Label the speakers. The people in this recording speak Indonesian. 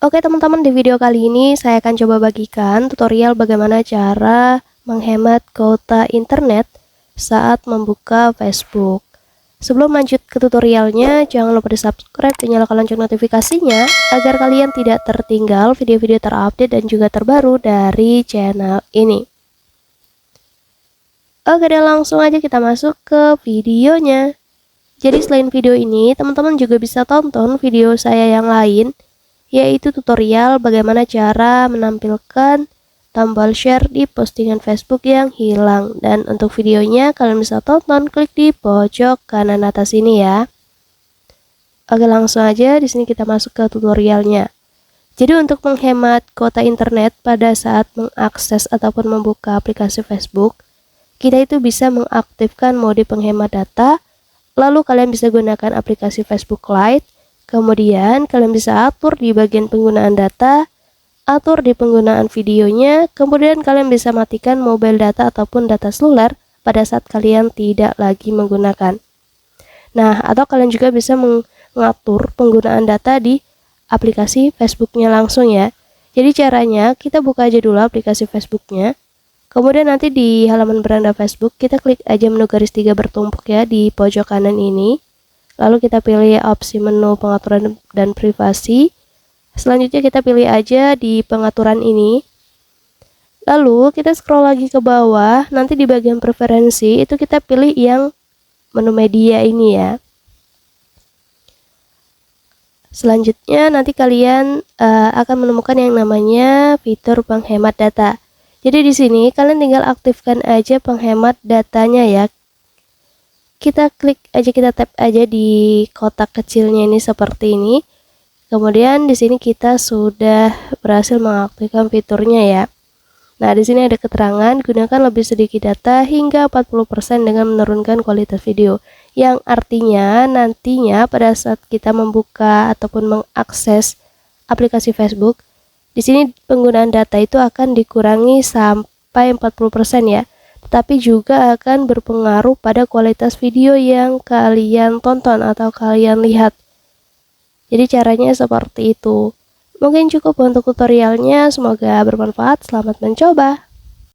Speaker 1: Oke teman-teman, di video kali ini saya akan coba bagikan tutorial bagaimana cara menghemat kuota internet saat membuka Facebook. Sebelum lanjut ke tutorialnya, jangan lupa di subscribe dan nyalakan lonceng notifikasinya agar kalian tidak tertinggal video-video terupdate dan juga terbaru dari channel ini. Oke deh, langsung aja kita masuk ke videonya. Jadi selain video ini, teman-teman juga bisa tonton video saya yang lain, yaitu tutorial bagaimana cara menampilkan tombol share di postingan Facebook yang hilang. Dan untuk videonya kalian bisa tonton, klik di pojok kanan atas ini ya. Oke, langsung aja di sini kita masuk ke tutorialnya. Jadi untuk menghemat kuota internet pada saat mengakses ataupun membuka aplikasi Facebook, kita itu bisa mengaktifkan mode penghemat data. Lalu kalian bisa gunakan aplikasi Facebook Lite. Kemudian kalian bisa atur di bagian penggunaan data, atur di penggunaan videonya, kemudian kalian bisa matikan mobile data ataupun data seluler pada saat kalian tidak lagi menggunakan. Nah, atau kalian juga bisa mengatur penggunaan data di aplikasi Facebooknya langsung ya. Jadi caranya kita buka aja dulu aplikasi Facebooknya, kemudian nanti di halaman beranda Facebook kita klik aja menu garis 3 bertumpuk ya di pojok kanan ini. Lalu kita pilih opsi menu pengaturan dan privasi. Selanjutnya kita pilih aja di pengaturan ini. Lalu kita scroll lagi ke bawah. Nanti di bagian preferensi itu kita pilih yang menu media ini ya. Selanjutnya nanti kalian akan menemukan yang namanya fitur penghemat data. Jadi di sini kalian tinggal aktifkan aja penghemat datanya ya. Kita klik aja, kita tap aja di kotak kecilnya ini seperti ini. Kemudian di sini kita sudah berhasil mengaktifkan fiturnya ya. Nah, di sini ada keterangan gunakan lebih sedikit data hingga 40% dengan menurunkan kualitas video. Yang artinya nantinya pada saat kita membuka ataupun mengakses aplikasi Facebook, di sini penggunaan data itu akan dikurangi sampai 40% ya. Tapi juga akan berpengaruh pada kualitas video yang kalian tonton atau kalian lihat. Jadi caranya seperti itu. Mungkin cukup untuk tutorialnya, semoga bermanfaat. Selamat mencoba.